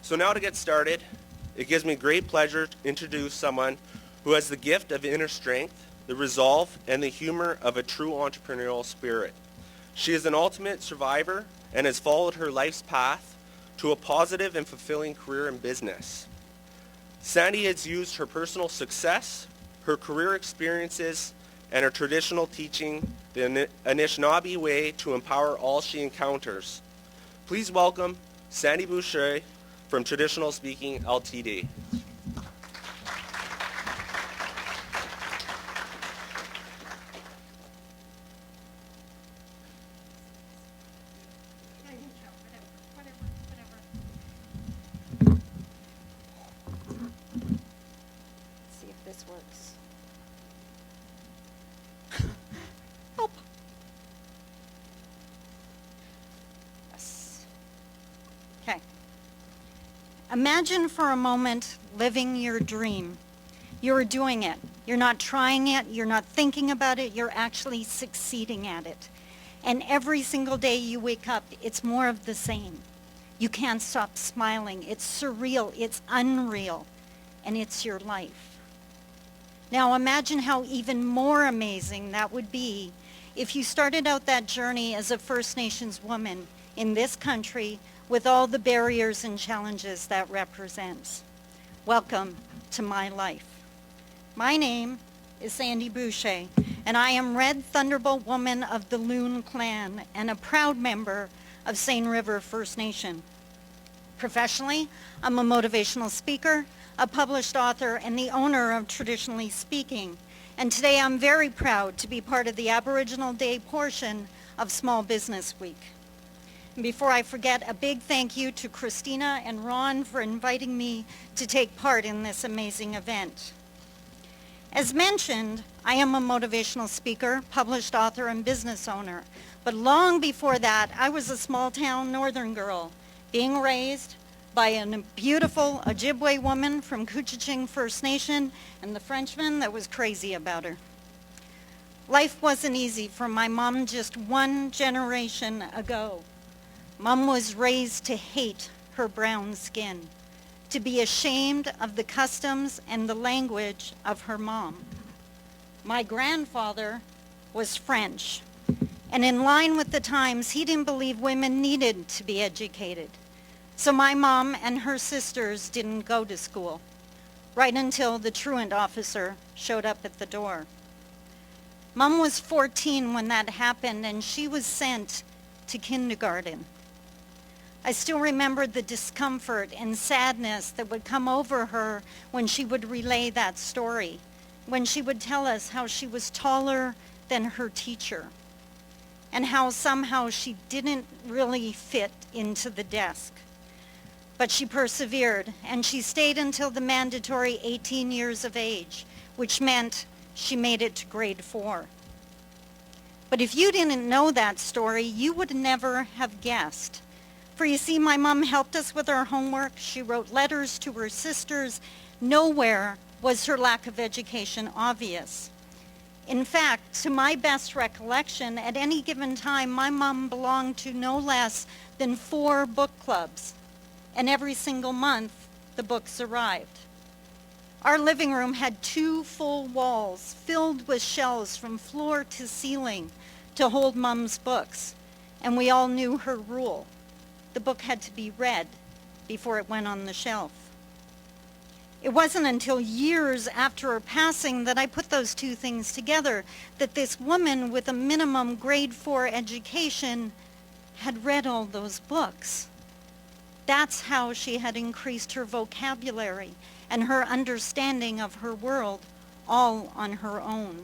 So now to get started, it gives me great pleasure to introduce someone who has the gift of inner strength, the resolve, and the humor of a true entrepreneurial spirit. She is an ultimate survivor and has followed her life's path to a positive and fulfilling career in business. Sandi has used her personal success, her career experiences, and her traditional teaching, the Anishinaabe way, to empower all she encounters. Please welcome Sandi Boucher from Traditional Speaking Ltd. See if this works. Yes. Okay. Imagine for a moment living your dream. You're doing it. You're not trying it. You're not thinking about it. You're actually succeeding at it. And every single day you wake up, it's more of the same. You can't stop smiling. It's surreal. It's unreal. And it's your life. Now imagine how even more amazing that would be if you started out that journey as a First Nations woman in this country with all the barriers and challenges that represents. Welcome to my life. My name is Sandi Boucher, and I am Red Thunderbolt woman of the Loon clan and a proud member of Seine River First Nation. Professionally, I'm a motivational speaker, a published author, and the owner of Traditionally Speaking. And today I'm very proud to be part of the Aboriginal Day portion of Small Business Week. And before I forget, a big thank you to Christina and Ron for inviting me to take part in this amazing event. As mentioned, I am a motivational speaker, published author, and business owner. But long before that, I was a small-town northern girl being raised by a beautiful Ojibwe woman from Couchiching First Nation and the Frenchman that was crazy about her. Life wasn't easy for my mom just one generation ago. Mom was raised to hate her brown skin, to be ashamed of the customs and the language of her mom. My grandfather was French, and in line with the times, he didn't believe women needed to be educated. So my mom and her sisters didn't go to school, right until the truant officer showed up at the door. Mom was 14 when that happened, and she was sent to kindergarten. I still remember the discomfort and sadness that would come over her when she would relay that story, when she would tell us how she was taller than her teacher, and how somehow she didn't really fit into the desk. But she persevered, and she stayed until the mandatory 18 years of age, which meant she made it to grade 4. But if you didn't know that story, you would never have guessed. For you see, my mom helped us with our homework. She wrote letters to her sisters. Nowhere was her lack of education obvious. In fact, to my best recollection, at any given time, my mom belonged to no less than 4 book clubs. And every single month, the books arrived. Our living room had 2 full walls filled with shelves from floor to ceiling to hold Mom's books. And we all knew her rule. The book had to be read before it went on the shelf. It wasn't until years after her passing that I put those 2 things together, that this woman with a minimum grade 4 education had read all those books. That's how she had increased her vocabulary and her understanding of her world, all on her own.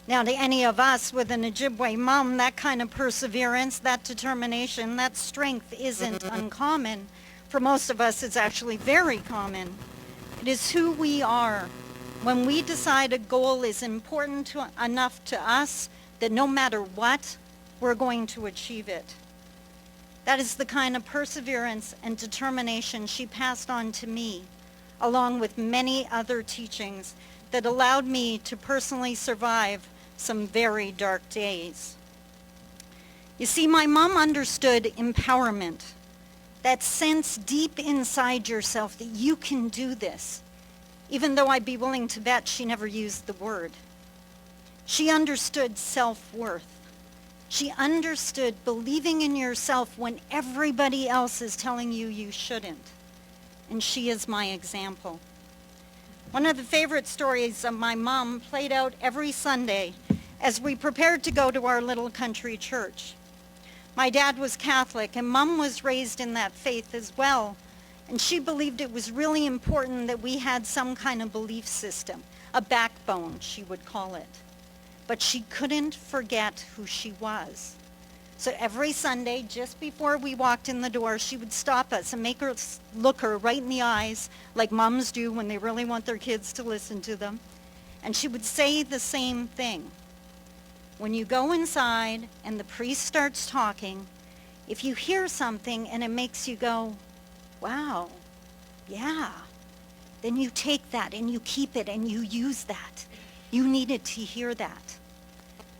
Now, to any of us with an Ojibwe mom, that kind of perseverance, that determination, that strength isn't uncommon. For most of us, it's actually very common. It is who we are. When we decide a goal is important enough to us that no matter what, we're going to achieve it. That is the kind of perseverance and determination she passed on to me, along with many other teachings that allowed me to personally survive some very dark days. You see, my mom understood empowerment. that sense deep inside yourself that you can do this, even though I'd be willing to bet she never used the word. She understood self-worth. She understood believing in yourself when everybody else is telling you you shouldn't. And she is my example. One of the favorite stories of my mom played out every Sunday as we prepared to go to our little country church. My dad was Catholic, and Mom was raised in that faith as well. And she believed it was really important that we had some kind of belief system, a backbone, she would call it. But she couldn't forget who she was. So every Sunday, just before we walked in the door, she would stop us and make us look her right in the eyes, like moms do when they really want their kids to listen to them. And she would say the same thing. When you go inside and the priest starts talking, if you hear something and it makes you go, wow, yeah, then you take that and you keep it and you use that. You needed to hear that.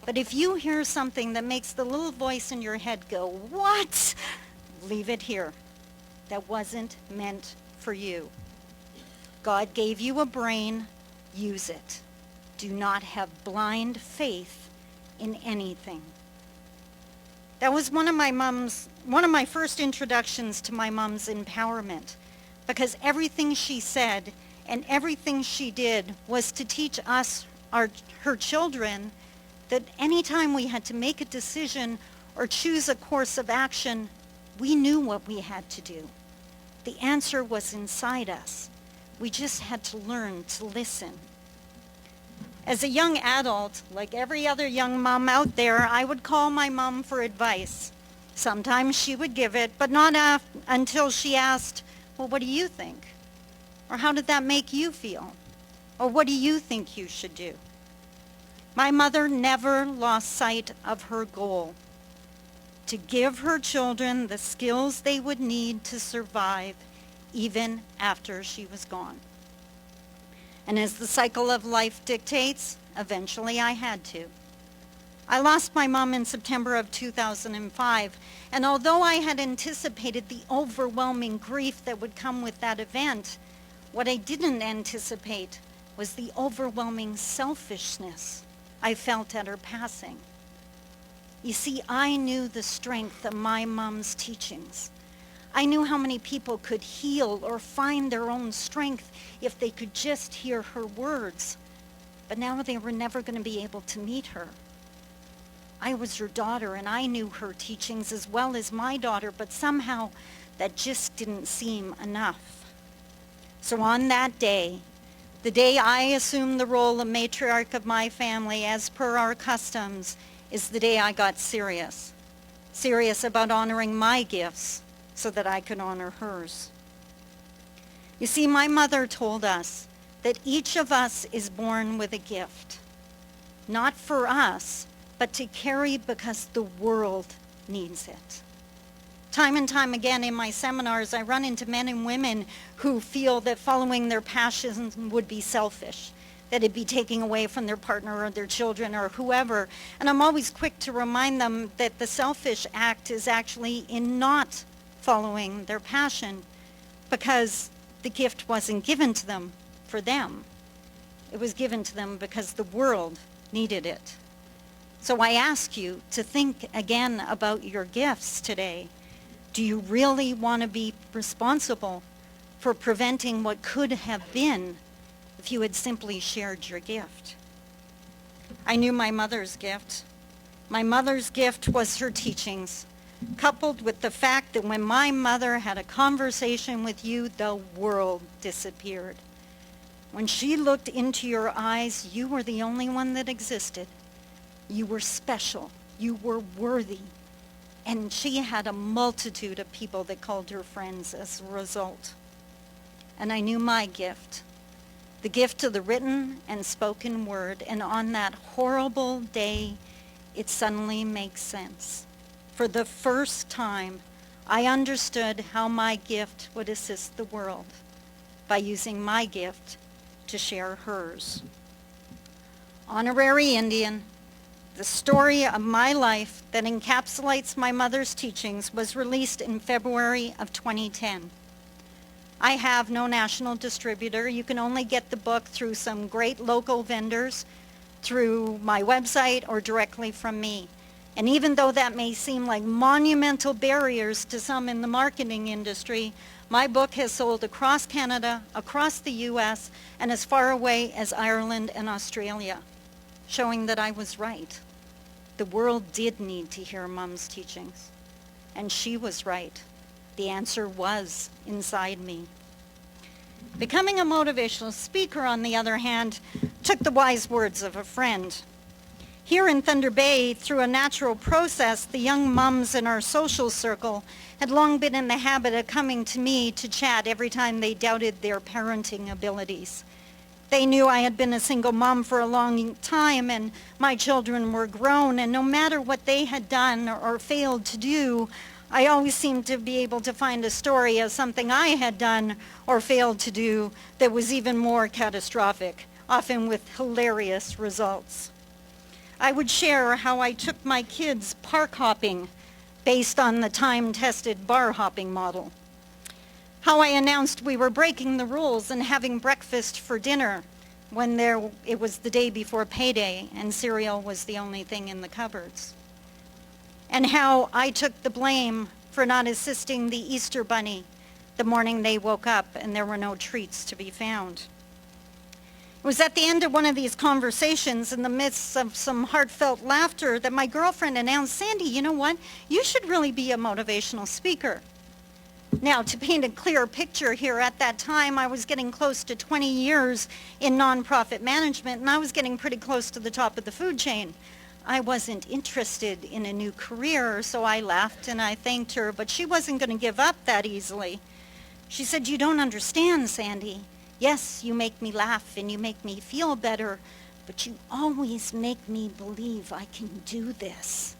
But if you hear something that makes the little voice in your head go, what? Leave it here. That wasn't meant for you. God gave you a brain, use it. Do not have blind faith in anything. That was one of my first introductions to my mom's empowerment, because everything she said and everything she did was to teach us, her children, that anytime we had to make a decision or choose a course of action, we knew what we had to do. The answer was inside us. We just had to learn to listen. As a young adult, like every other young mom out there, I would call my mom for advice. Sometimes she would give it, but not until she asked, well, what do you think? Or how did that make you feel? Or what do you think you should do? My mother never lost sight of her goal, to give her children the skills they would need to survive even after she was gone. And as the cycle of life dictates, eventually I had to. I lost my mom in September of 2005, and although I had anticipated the overwhelming grief that would come with that event, what I didn't anticipate was the overwhelming selfishness I felt at her passing. You see, I knew the strength of my mom's teachings. I knew how many people could heal or find their own strength if they could just hear her words. But now they were never going to be able to meet her. I was her daughter, and I knew her teachings as well as my daughter, but somehow that just didn't seem enough. So on that day, the day I assumed the role of matriarch of my family as per our customs, is the day I got serious. Serious about honoring my gifts so that I could honor hers. You see, my mother told us that each of us is born with a gift, not for us, but to carry because the world needs it. Time and time again in my seminars, I run into men and women who feel that following their passions would be selfish, that it'd be taking away from their partner or their children or whoever. And I'm always quick to remind them that the selfish act is actually in not following their passion, because the gift wasn't given to them for them. It was given to them because the world needed it. So I ask you to think again about your gifts today. Do you really want to be responsible for preventing what could have been if you had simply shared your gift? I knew my mother's gift. My mother's gift was her teachings, coupled with the fact that when my mother had a conversation with you, the world disappeared. When she looked into your eyes, you were the only one that existed. You were special. You were worthy. And she had a multitude of people that called her friends as a result. And I knew my gift, the gift of the written and spoken word. And on that horrible day, it suddenly makes sense. For the first time, I understood how my gift would assist the world by using my gift to share hers. Honorary Indian, The story of my life that encapsulates my mother's teachings was released in February of 2010. I have no national distributor. You can only get the book through some great local vendors, through my website, or directly from me. And even though that may seem like monumental barriers to some in the marketing industry, my book has sold across Canada, across the US, and as far away as Ireland and Australia, showing that I was right. The world did need to hear Mom's teachings, and she was right. The answer was inside me. Becoming a motivational speaker, on the other hand, took the wise words of a friend. Here in Thunder Bay, through a natural process, the young mums in our social circle had long been in the habit of coming to me to chat every time they doubted their parenting abilities. They knew I had been a single mom for a long time, and my children were grown, and no matter what they had done or failed to do, I always seemed to be able to find a story of something I had done or failed to do that was even more catastrophic, often with hilarious results. I would share how I took my kids park hopping based on the time-tested bar hopping model. How I announced we were breaking the rules and having breakfast for dinner when it was the day before payday and cereal was the only thing in the cupboards. And how I took the blame for not assisting the Easter Bunny the morning they woke up and there were no treats to be found. It was at the end of one of these conversations, in the midst of some heartfelt laughter, that my girlfriend announced, "Sandy, you know what? You should really be a motivational speaker." Now, to paint a clear picture here, at that time, I was getting close to 20 years in nonprofit management, and I was getting pretty close to the top of the food chain. I wasn't interested in a new career, so I laughed and I thanked her, but she wasn't going to give up that easily. She said, "You don't understand, Sandy. Yes, you make me laugh and you make me feel better, but you always make me believe I can do this.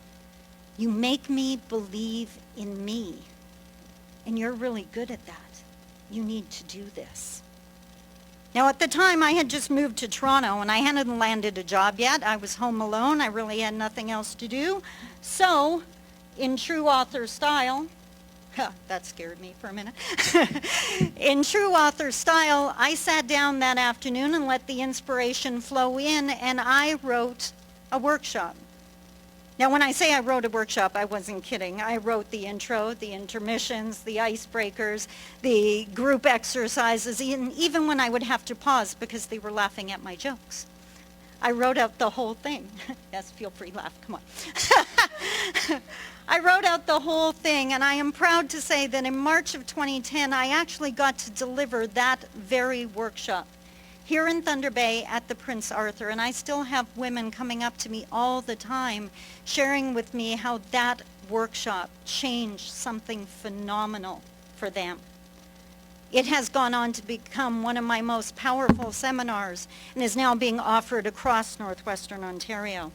You make me believe in me. And you're really good at that. You need to do this." Now, at the time, I had just moved to Toronto, and I hadn't landed a job yet. I was home alone. I really had nothing else to do. So, in true author style, that scared me for a minute. In true author style, I sat down that afternoon and let the inspiration flow in, and I wrote a workshop. Now, when I say I wrote a workshop, I wasn't kidding. I wrote the intro, the intermissions, the icebreakers, the group exercises, even when I would have to pause because they were laughing at my jokes. I wrote out the whole thing. Yes, feel free, laugh, come on. I wrote out the whole thing, and I am proud to say that in March of 2010, I actually got to deliver that very workshop here in Thunder Bay at the Prince Arthur, and I still have women coming up to me all the time sharing with me how that workshop changed something phenomenal for them. It has gone on to become one of my most powerful seminars and is now being offered across Northwestern Ontario.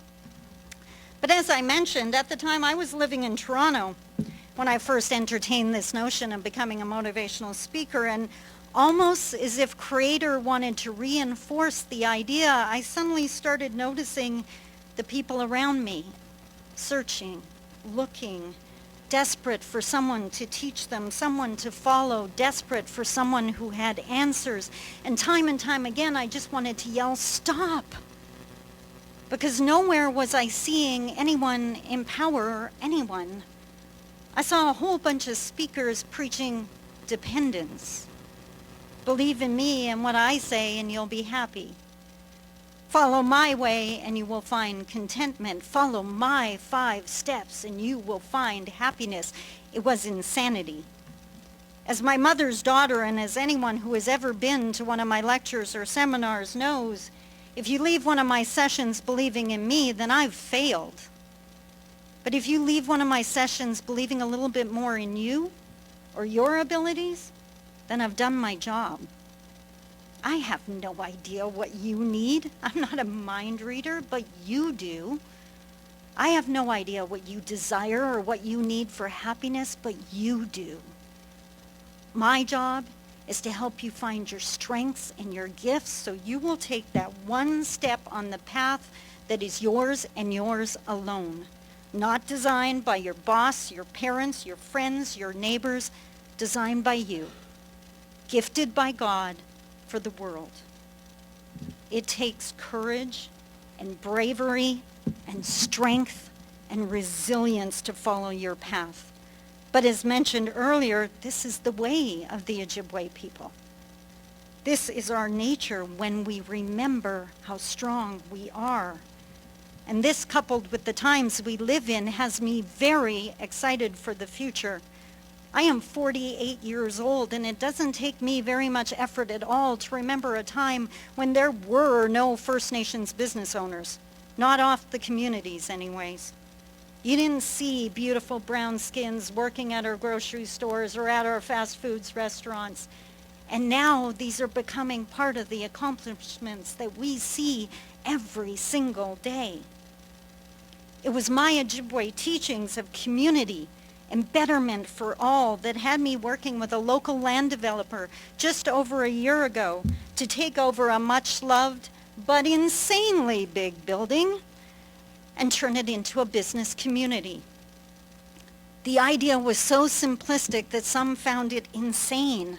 But as I mentioned, at the time I was living in Toronto when I first entertained this notion of becoming a motivational speaker, and almost as if Creator wanted to reinforce the idea, I suddenly started noticing the people around me, searching, looking, desperate for someone to teach them, someone to follow, desperate for someone who had answers. And time again, I just wanted to yell, "Stop!" Because nowhere was I seeing anyone empower anyone. I saw a whole bunch of speakers preaching dependence. Believe in me and what I say and you'll be happy. Follow my way and you will find contentment. Follow my 5 steps and you will find happiness. It was insanity. As my mother's daughter, and as anyone who has ever been to one of my lectures or seminars knows, if you leave one of my sessions believing in me, then I've failed. But if you leave one of my sessions believing a little bit more in you or your abilities, then I've done my job. I have no idea what you need. I'm not a mind reader, but you do. I have no idea what you desire or what you need for happiness, but you do. My job is to help you find your strengths and your gifts so you will take that one step on the path that is yours and yours alone. Not designed by your boss, your parents, your friends, your neighbors, designed by you. Gifted by God for the world. It takes courage and bravery and strength and resilience to follow your path. But as mentioned earlier, this is the way of the Ojibwe people. This is our nature when we remember how strong we are. And this, coupled with the times we live in, has me very excited for the future. I am 48 years old, and it doesn't take me very much effort at all to remember a time when there were no First Nations business owners. Not off the communities, anyways. You didn't see beautiful brown skins working at our grocery stores or at our fast foods restaurants. And now these are becoming part of the accomplishments that we see every single day. It was my Ojibwe teachings of community and betterment for all that had me working with a local land developer just over a year ago to take over a much-loved but insanely big building and turn it into a business community. The idea was so simplistic that some found it insane,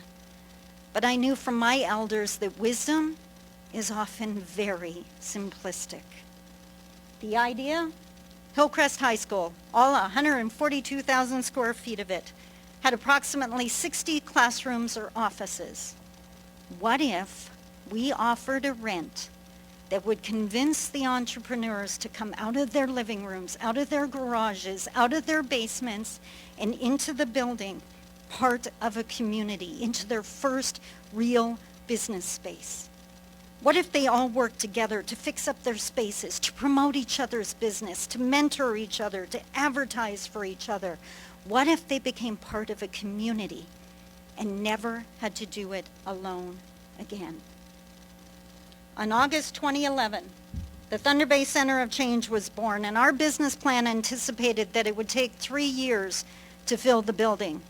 but I knew from my elders that wisdom is often very simplistic. The idea? Hillcrest High School, all 142,000 square feet of it, had approximately 60 classrooms or offices. What if we offered a rent that would convince the entrepreneurs to come out of their living rooms, out of their garages, out of their basements, and into the building, part of a community, into their first real business space? What if they all worked together to fix up their spaces, to promote each other's business, to mentor each other, to advertise for each other? What if they became part of a community and never had to do it alone again? On August 2011, the Thunder Bay Center of Change was born, and our business plan anticipated that it would take 3 years to fill the building.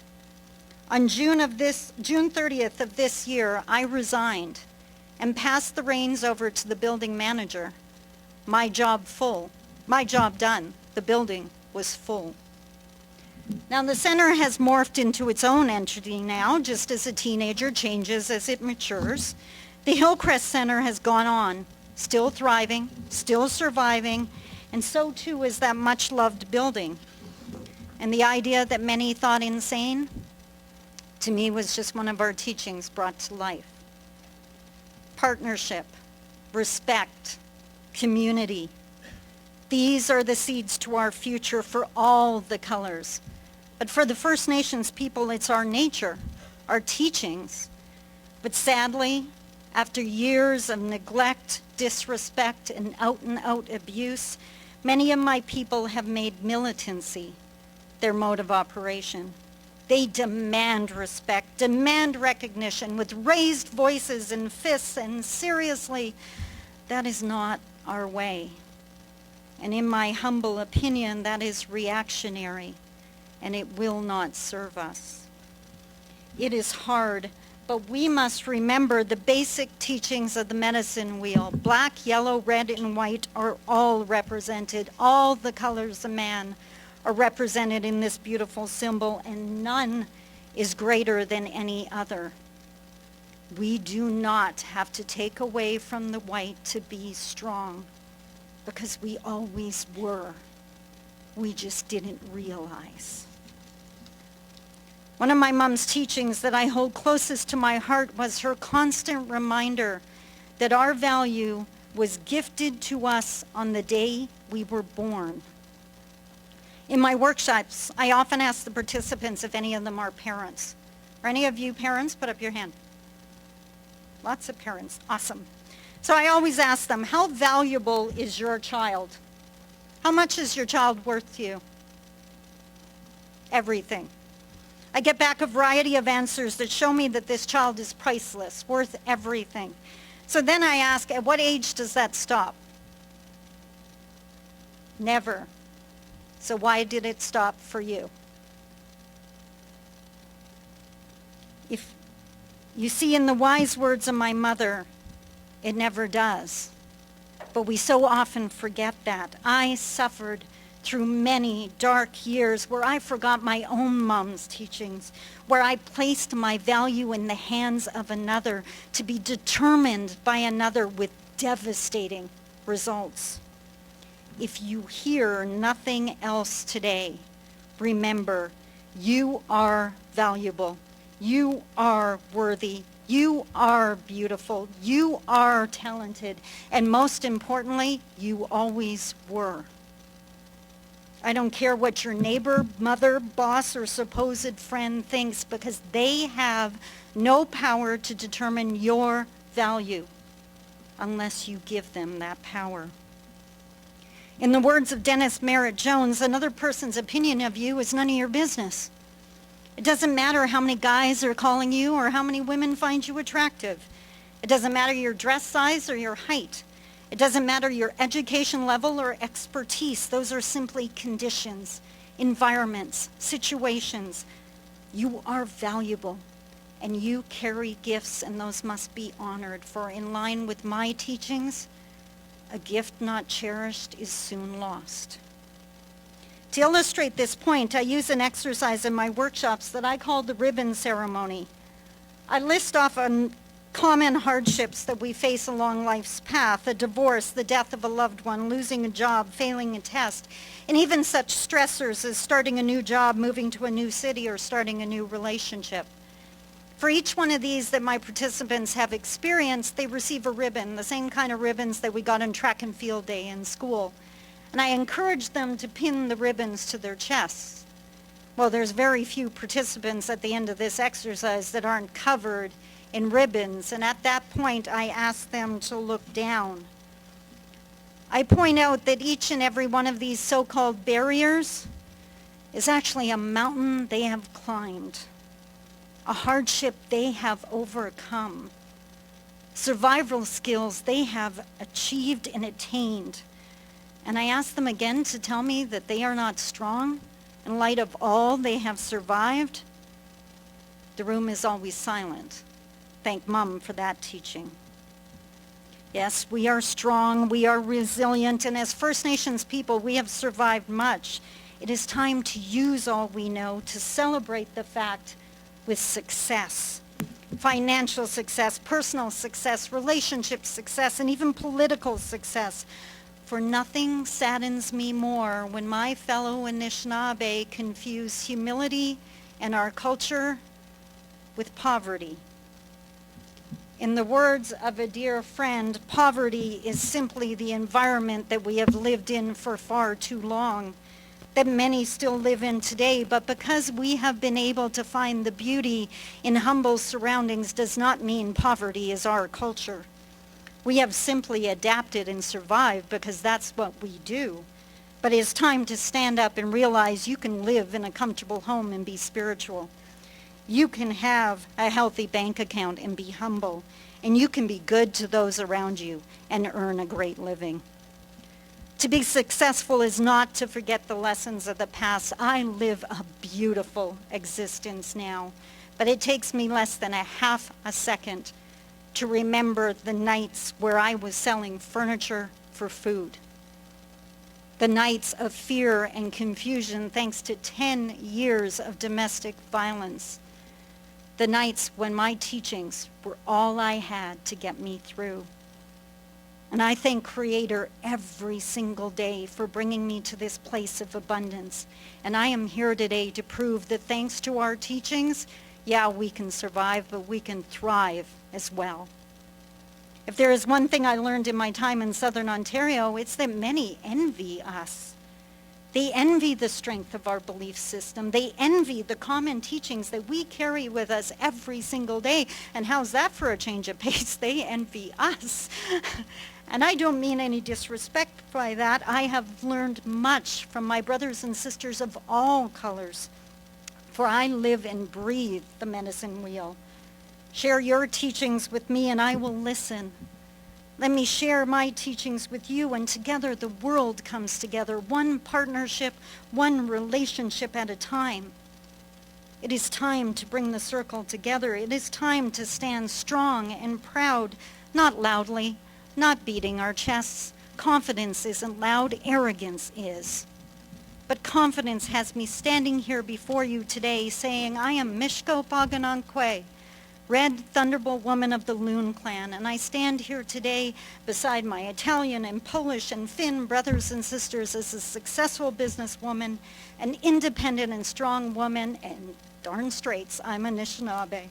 On June 30th of this year, I resigned and passed the reins over to the building manager. My job done. The building was full. Now the center has morphed into its own entity now, just as a teenager changes as it matures. The Hillcrest Center has gone on, still thriving, still surviving, and so too is that much-loved building. And the idea that many thought insane, to me, was just one of our teachings brought to life. Partnership, respect, community. These are the seeds to our future for all the colors. But for the First Nations people, it's our nature, our teachings. But sadly, after years of neglect, disrespect, and out-and-out abuse, many of my people have made militancy their mode of operation. They demand respect, demand recognition with raised voices and fists, and seriously, that is not our way. And in my humble opinion, that is reactionary, and it will not serve us. It is hard, but we must remember the basic teachings of the medicine wheel. Black, yellow, red, and white are all represented. All the colors of man are represented in this beautiful symbol, and none is greater than any other. We do not have to take away from the white to be strong, because we always were. We just didn't realize. One of my mom's teachings that I hold closest to my heart was her constant reminder that our value was gifted to us on the day we were born. In my workshops, I often ask the participants if any of them are parents. Are any of you parents? Put up your hand. Lots of parents. Awesome. So I always ask them, how valuable is your child? How much is your child worth to you? Everything. I get back a variety of answers that show me that this child is priceless, worth everything. So then I ask, at what age does that stop? Never. So why did it stop for you? If you see, in the wise words of my mother, it never does. But we so often forget that. I suffered through many dark years where I forgot my own mom's teachings, where I placed my value in the hands of another to be determined by another with devastating results. If you hear nothing else today, remember, you are valuable. You are worthy. You are beautiful. You are talented. And most importantly, you always were. I don't care what your neighbor, mother, boss, or supposed friend thinks, because they have no power to determine your value unless you give them that power. In the words of Dennis Merritt Jones, another person's opinion of you is none of your business. It doesn't matter how many guys are calling you or how many women find you attractive. It doesn't matter your dress size or your height. It doesn't matter your education level or expertise. Those are simply conditions, environments, situations. You are valuable, and you carry gifts, and those must be honored. For in line with my teachings, a gift not cherished is soon lost. To illustrate this point, I use an exercise in my workshops that I call the ribbon ceremony. I list off common hardships that we face along life's path: a divorce, the death of a loved one, losing a job, failing a test, and even such stressors as starting a new job, moving to a new city, or starting a new relationship. For each one of these that my participants have experienced, they receive a ribbon, the same kind of ribbons that we got on track and field day in school. And I encourage them to pin the ribbons to their chests. Well, there's very few participants at the end of this exercise that aren't covered in ribbons, and at that point I ask them to look down. I point out that each and every one of these so-called barriers is actually a mountain they have climbed, a hardship they have overcome, survival skills they have achieved and attained. And I ask them again to tell me that they are not strong in light of all they have survived. The room is always silent. Thank Mom for that teaching. Yes, we are strong, we are resilient, and as First Nations people, we have survived much. It is time to use all we know to celebrate the fact with success. Financial success, personal success, relationship success, and even political success. For nothing saddens me more when my fellow Anishinaabe confuse humility and our culture with poverty. In the words of a dear friend, poverty is simply the environment that we have lived in for far too long, that many still live in today, but because we have been able to find the beauty in humble surroundings does not mean poverty is our culture. We have simply adapted and survived because that's what we do. But it's time to stand up and realize you can live in a comfortable home and be spiritual. You can have a healthy bank account and be humble. And you can be good to those around you and earn a great living. To be successful is not to forget the lessons of the past. I live a beautiful existence now, but it takes me less than a half a second to remember the nights where I was selling furniture for food. The nights of fear and confusion thanks to 10 years of domestic violence. The nights when my teachings were all I had to get me through. And I thank Creator every single day for bringing me to this place of abundance. And I am here today to prove that thanks to our teachings, yeah, we can survive, but we can thrive as well. If there is one thing I learned in my time in Southern Ontario, it's that many envy us. They envy the strength of our belief system. They envy the common teachings that we carry with us every single day. And how's that for a change of pace? They envy us. And I don't mean any disrespect by that. I have learned much from my brothers and sisters of all colors, for I live and breathe the medicine wheel. Share your teachings with me and I will listen. Let me share my teachings with you, and together the world comes together, one partnership, one relationship at a time. It is time to bring the circle together. It is time to stand strong and proud, not loudly, not beating our chests, Confidence isn't loud, arrogance is. But confidence has me standing here before you today saying, I am Mishko Paganankwe, Red Thunderbolt woman of the Loon clan, and I stand here today beside my Italian and Polish and Finn brothers and sisters as a successful businesswoman, an independent and strong woman, and darn straights, I'm Anishinaabe.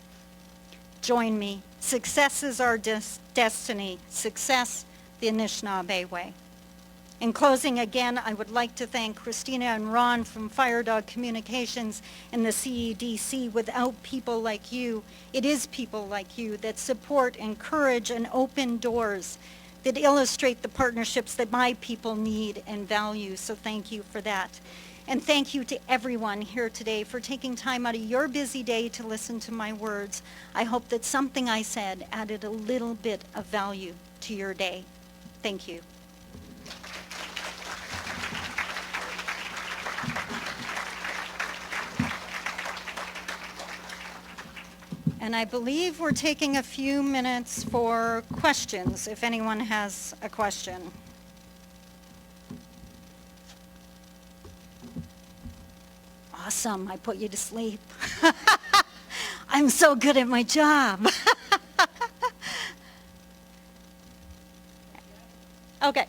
Join me. Success is our destiny. Success, the Anishinaabe way. In closing, again, I would like to thank Christina and Ron from Fire Dog Communications and the CEDC. Without people like you, it is people like you that support, encourage, and open doors that illustrate the partnerships that my people need and value. So thank you for that. And thank you to everyone here today for taking time out of your busy day to listen to my words. I hope that something I said added a little bit of value to your day. Thank you. And I believe we're taking a few minutes for questions, if anyone has a question. Awesome, I put you to sleep. I'm so good at my job. Okay.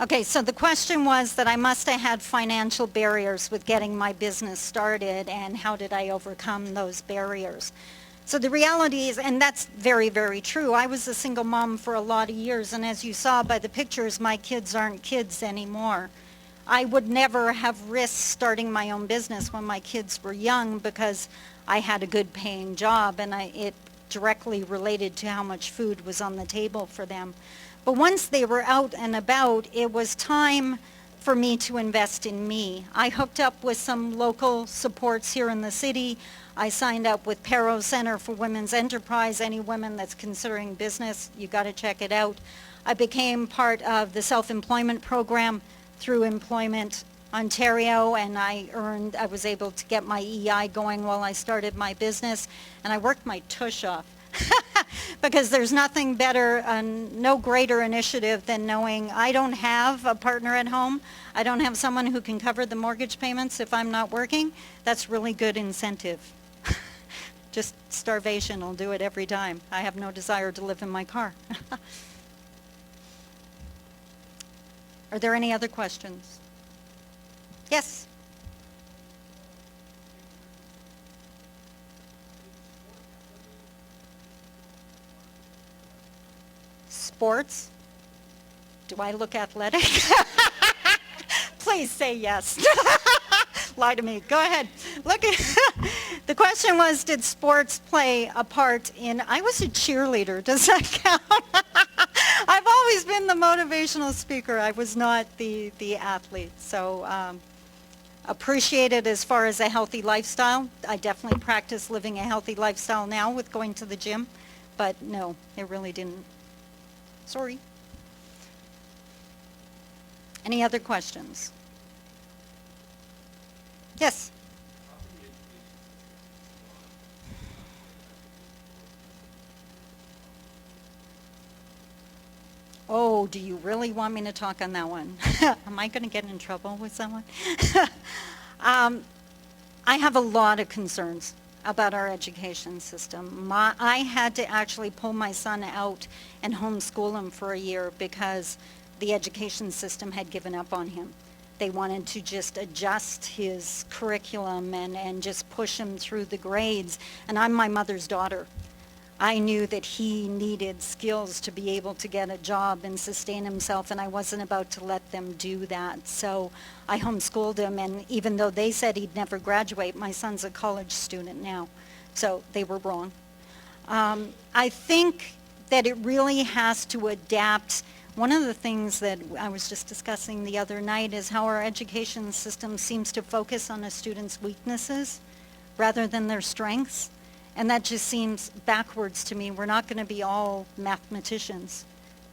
Okay, so the question was that I must have had financial barriers with getting my business started, and how did I overcome those barriers? So the reality is, and that's very, very true, I was a single mom for a lot of years, and as you saw by the pictures, my kids aren't kids anymore. I would never have risked starting my own business when my kids were young because I had a good paying job, and it directly related to how much food was on the table for them. But once they were out and about, it was time for me to invest in me. I hooked up with some local supports here in the city. I signed up with Perro Center for Women's Enterprise. Any women that's considering business, you got to check it out. I became part of the self-employment program through Employment Ontario, and I was able to get my EI going while I started my business, and I worked my tush off. Because there's nothing better, no greater initiative than knowing I don't have a partner at home. I don't have someone who can cover the mortgage payments if I'm not working. That's really good incentive. Just starvation will do it every time. I have no desire to live in my car. Are there any other questions? Yes? Sports? Do I look athletic? Please say yes. Lie to me. Go ahead. Look at the question was, did sports play a part in? I was a cheerleader. Does that count? I've always been the motivational speaker. I was not the athlete. So appreciate it as far as a healthy lifestyle. I definitely practice living a healthy lifestyle now with going to the gym. But no, it really didn't. Sorry. Any other questions? Yes. Oh, do you really want me to talk on that one? Am I going to get in trouble with someone? I have a lot of concerns about our education system. I had to actually pull my son out and homeschool him for a year because the education system had given up on him. They wanted to just adjust his curriculum and just push him through the grades. And I'm my mother's daughter. I knew that he needed skills to be able to get a job and sustain himself, and I wasn't about to let them do that. So I homeschooled him, and even though they said he'd never graduate, my son's a college student now. So they were wrong. I think that it really has to adapt. One of the things that I was just discussing the other night is how our education system seems to focus on a student's weaknesses rather than their strengths. And that just seems backwards to me. We're not going to be all mathematicians.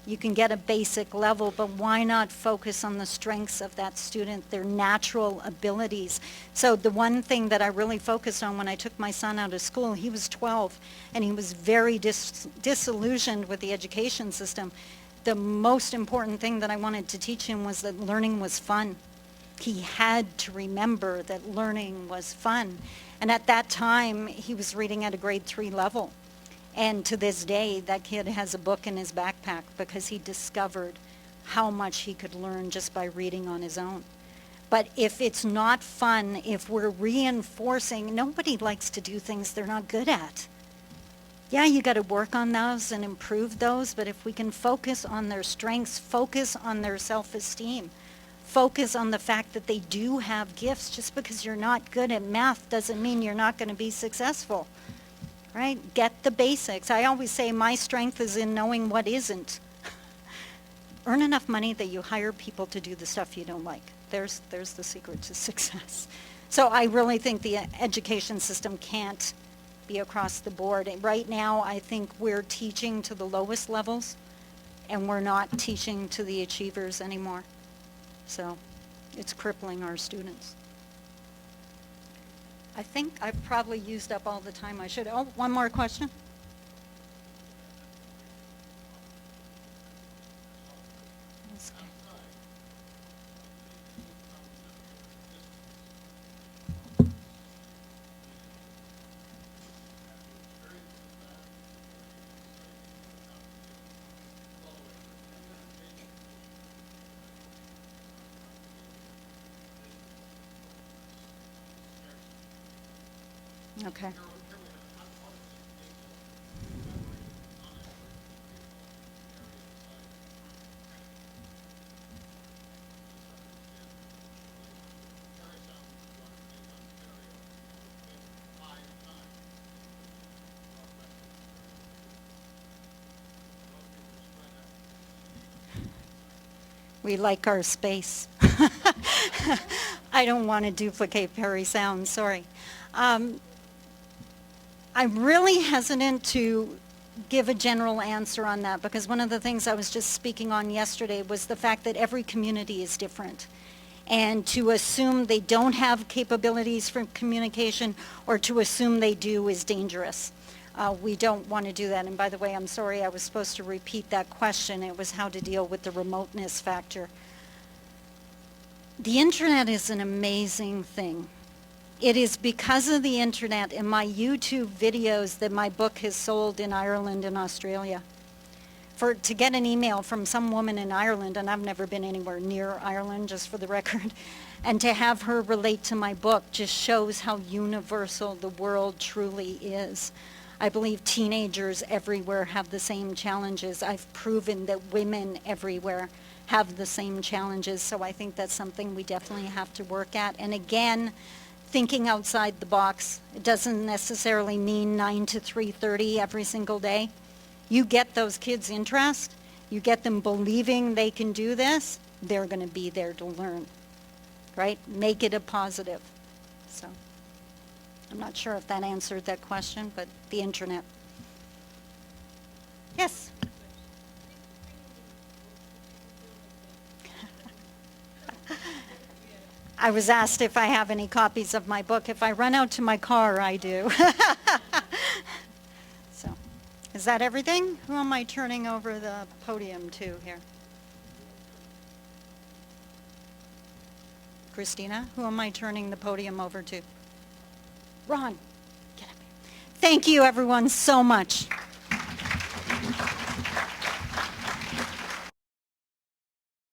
You can get a basic level, but why not focus on the strengths of that student, their natural abilities? So the one thing that I really focused on when I took my son out of school, he was 12, and he was very disillusioned with the education system. The most important thing that I wanted to teach him was that learning was fun. He had to remember that learning was fun. And at that time, he was reading at a grade 3 level. And to this day, that kid has a book in his backpack because he discovered how much he could learn just by reading on his own. But if it's not fun, if we're reinforcing, nobody likes to do things they're not good at. Yeah, you got to work on those and improve those, but if we can focus on their strengths, focus on their self-esteem, focus on the fact that they do have gifts. Just because you're not good at math doesn't mean you're not going to be successful. Right? Get the basics. I always say my strength is in knowing what isn't. Earn enough money that you hire people to do the stuff you don't like. There's the secret to success. So I really think the education system can't be across the board. And right now, I think we're teaching to the lowest levels, and we're not teaching to the achievers anymore. So it's crippling our students. I think I've probably used up all the time I should. Oh, one more question. Okay. We like our space. I don't want to duplicate Perry Sound, sorry. I'm really hesitant to give a general answer on that because one of the things I was just speaking on yesterday was the fact that every community is different. And to assume they don't have capabilities for communication or to assume they do is dangerous. We don't want to do that. And by the way, I'm sorry I was supposed to repeat that question. It was how to deal with the remoteness factor. The internet is an amazing thing. It is because of the internet and my YouTube videos that my book has sold in Ireland and Australia. To get an email from some woman in Ireland, and I've never been anywhere near Ireland, just for the record, and to have her relate to my book just shows how universal the world truly is. I believe teenagers everywhere have the same challenges. I've proven that women everywhere have the same challenges, so I think that's something we definitely have to work at. And again, thinking outside the box. It doesn't necessarily mean 9 to 3:30 every single day. You get those kids' interest, you get them believing they can do this, they're going to be there to learn, right? Make it a positive. So I'm not sure if that answered that question, but the internet. Yes? I was asked if I have any copies of my book. If I run out to my car, I do. So, is that everything? Who am I turning over the podium to here? Christina, who am I turning the podium over to? Ron, get up here. Thank you, everyone, so much.